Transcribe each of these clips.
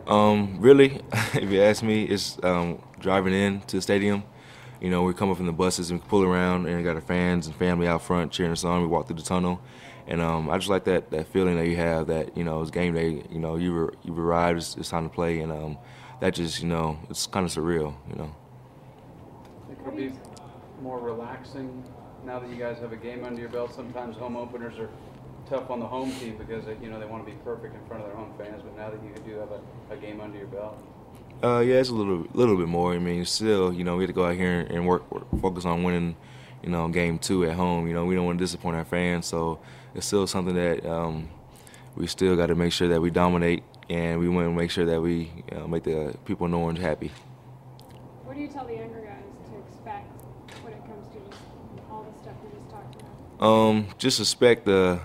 Really, if you ask me, it's driving in to the stadium. You know, we come up from the buses and pull around, and we got our fans and family out front cheering us on. We walk through the tunnel, and I just like that feeling that you have that it's game day. You know, you've arrived. It's time to play, and that just it's kind of surreal. It could be more relaxing now that you guys have a game under your belt. Sometimes home openers are tough on the home team because they want to be perfect in front of their home fans. But now that you do have a game under your belt. Yeah, it's a little bit more. I mean, still, we have to go out here and focus on winning, game 2 at home. We don't want to disappoint our fans, so it's still something that we still got to make sure that we dominate, and we want to make sure that we make the people in Orange happy. What do you tell the younger guys to expect when it comes to just all the stuff we just talked about? Just expect the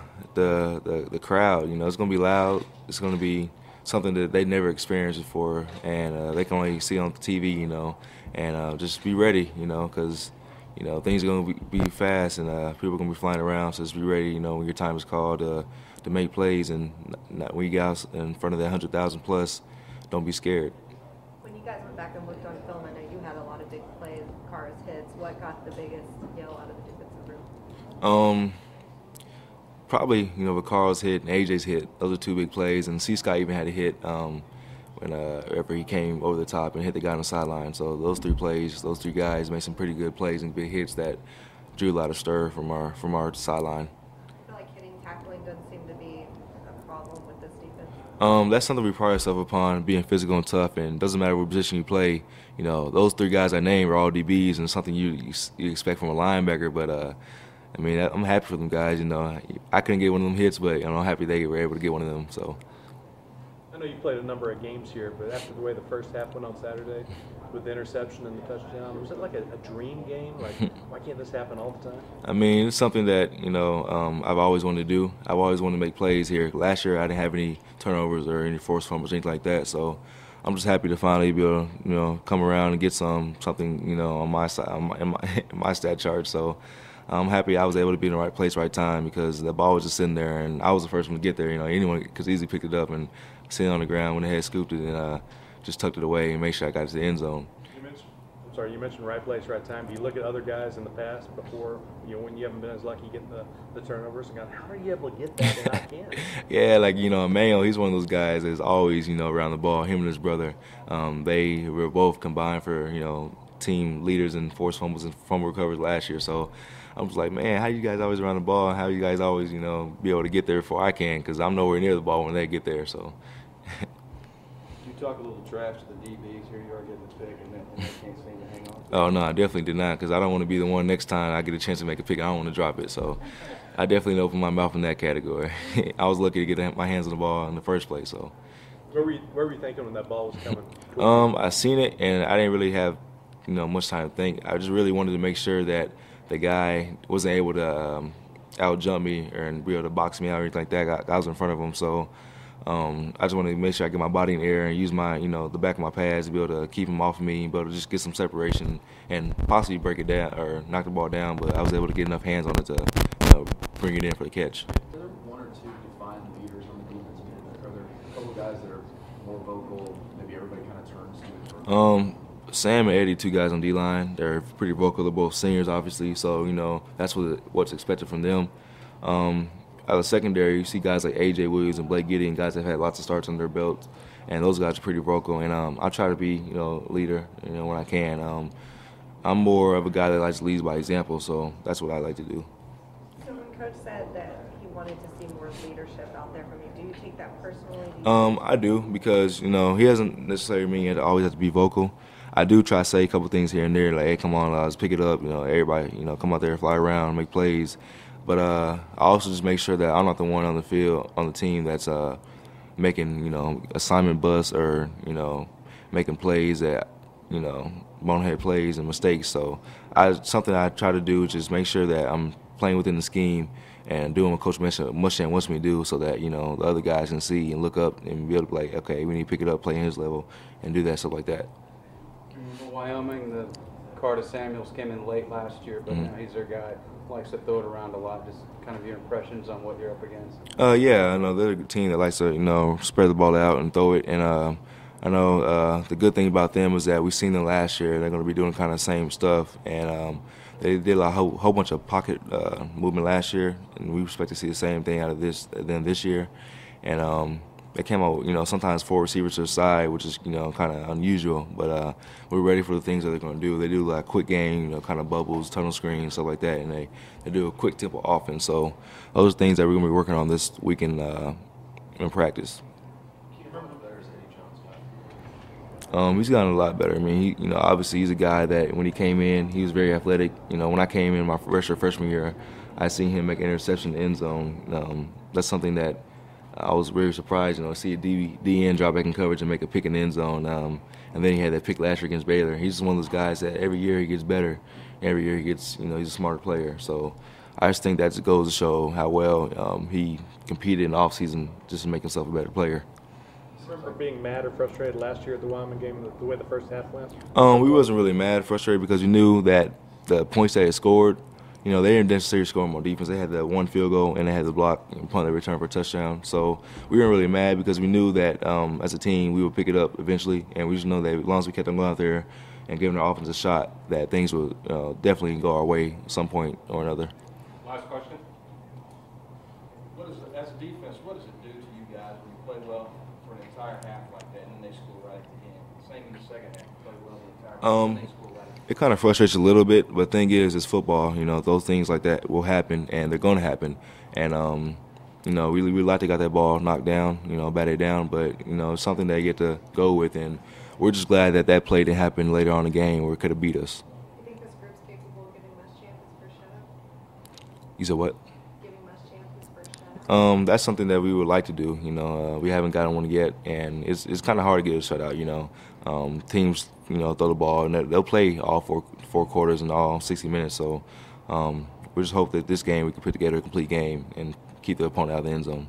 crowd. It's going to be loud. It's going to be something that they never experienced before, and they can only see on TV, and just be ready, because, things are going to be fast, and people are going to be flying around, so just be ready, when your time is called to make plays, and when you get out in front of that 100,000 plus, don't be scared. When you guys went back and looked on film, I know you had a lot of big plays, cars, hits. What got the biggest yell out of the defensive room? Probably, Vaccara's hit and AJ's hit. Those are 2 big plays. And C-Scott even had a hit whenever he came over the top and hit the guy on the sideline. So those 3 plays, those 3 guys made some pretty good plays and big hits that drew a lot of stir from our sideline. I feel like hitting, tackling doesn't seem to be a problem with this defense. That's something we pride ourselves upon, being physical and tough. And it doesn't matter what position you play. Those 3 guys I named are all DBs, and something you expect from a linebacker. But I mean, I'm happy for them guys. I couldn't get one of them hits, but I'm happy they were able to get one of them. So. I know you played a number of games here, but after the way the first half went on Saturday, with the interception and the touchdown, was it like a dream game? Like, why can't this happen all the time? I mean, it's something that I've always wanted to do. I've always wanted to make plays here. Last year, I didn't have any turnovers or any forced fumbles or anything like that. So I'm just happy to finally be able to come around and get something on my side, in my stat chart. So. I'm happy I was able to be in the right place, right time, because the ball was just sitting there, and I was the first one to get there. Anyone could easily pick it up and sit on the ground when they had scooped it and just tucked it away and make sure I got to the end zone. You mentioned right place, right time. Do you look at other guys in the past before, when you haven't been as lucky getting the turnovers and go, how are you able to get that and I can't? Yeah, like, Mayo, he's one of those guys that's always, around the ball. Him and his brother, they were both combined for, team leaders in forced fumbles and fumble recoveries last year. So I was like, man, how you guys always around the ball? How you guys always, be able to get there before I can? Because I'm nowhere near the ball when they get there. So. You talk a little trash to the DBs. Here you are getting the pick, and they can't seem to hang on. Oh no, I definitely did not, because I don't want to be the one next time I get a chance to make a pick. I don't want to drop it. So I definitely opened my mouth in that category. I was lucky to get my hands on the ball in the first place. So. Where were you thinking when that ball was coming? I seen it, and I didn't really have much time to think. I just really wanted to make sure that the guy wasn't able to out jump me and be able to box me out or anything like that. I was in front of him, so I just wanted to make sure I get my body in the air and use my the back of my pads to be able to keep him off of me, be able to just get some separation and possibly break it down or knock the ball down. But I was able to get enough hands on it to bring it in for the catch. Are there 1 or 2 defined leaders on the defense? Are there a couple guys that are more vocal? Maybe everybody kind of turns to it. Sam and Eddie, 2 guys on D-line. They're pretty vocal. They're both seniors, obviously, so, that's what's expected from them. Out of the secondary, you see guys like A.J. Williams and Blake Gideon, guys that have had lots of starts on their belts, and those guys are pretty vocal. And I try to be, leader, when I can. I'm more of a guy that likes to lead by example, so that's what I like to do. So when Coach said that he wanted to see more leadership out there from you, do you take that personally? I do, because, he doesn't necessarily mean you always have to be vocal. I do try to say a couple things here and there, like, hey, come on, let's pick it up. Everybody, come out there, fly around, make plays. But I also just make sure that I'm not the one on the field, on the team that's making, assignment busts or, making plays that, bonehead plays and mistakes. So something I try to do is just make sure that I'm playing within the scheme and doing what Coach Muschamp wants me to do, so that, the other guys can see and look up and be able to be like, okay, we need to pick it up, play in his level, and do that, stuff like that. Wyoming, the Carter Samuels came in late last year, but now he's their guy. Likes to throw it around a lot. Just kind of your impressions on what you're up against. Yeah, I know they're a team that likes to, spread the ball out and throw it. And I know the good thing about them is that we've seen them last year. They're going to be doing kind of the same stuff, and they did a whole bunch of pocket movement last year, and we expect to see the same thing out of them this year. And they came out, sometimes 4 receivers to the side, which is, kind of unusual. But we're ready for the things that they're going to do. They do like quick game, kind of bubbles, tunnel screen, stuff like that, and they do a quick tempo offense. So those are things that we're going to be working on this weekend in practice. He's gotten a lot better. I mean, obviously he's a guy that when he came in, he was very athletic. When I came in my freshman year, I seen him make an interception in the end zone. That's something that I was very surprised, to see a DN drop back in coverage and make a pick in the end zone. And then he had that pick last year against Baylor. He's just one of those guys that every year he gets better. Every year he gets, he's a smarter player. So I just think that just goes to show how well he competed in the offseason just to make himself a better player. Remember being mad or frustrated last year at the Wyoming game, the way the first half went? We wasn't really mad, frustrated, because we knew that the points they had scored, they didn't necessarily score more defense. They had that 1 field goal and they had the block and punt, they return for a touchdown. So we weren't really mad because we knew that as a team we would pick it up eventually, and we just know that as long as we kept them going out there and giving our offense a shot, that things would definitely go our way at some point or another. Last question. As a defense, what does it do to you guys when you play well for an entire half like that, and then they score right at the end? Same in the second half, you play well the entire half, and they score right at the end. It kind of frustrates a little bit, but the thing is, it's football. Those things like that will happen, and they're going to happen. And we like to got that ball knocked down, batted down, but it's something that you get to go with, and we're just glad that play didn't happen later on in the game where it could have beat us. You think this group's capable of giving Muschamp his first shutout? You said what? Giving Muschamp his first shutout? That's something that we would like to do. We haven't gotten one yet, and it's kind of hard to get a shutout. Teams, throw the ball, and they'll play all four quarters and all 60 minutes. So we just hope that this game we can put together a complete game and keep the opponent out of the end zone.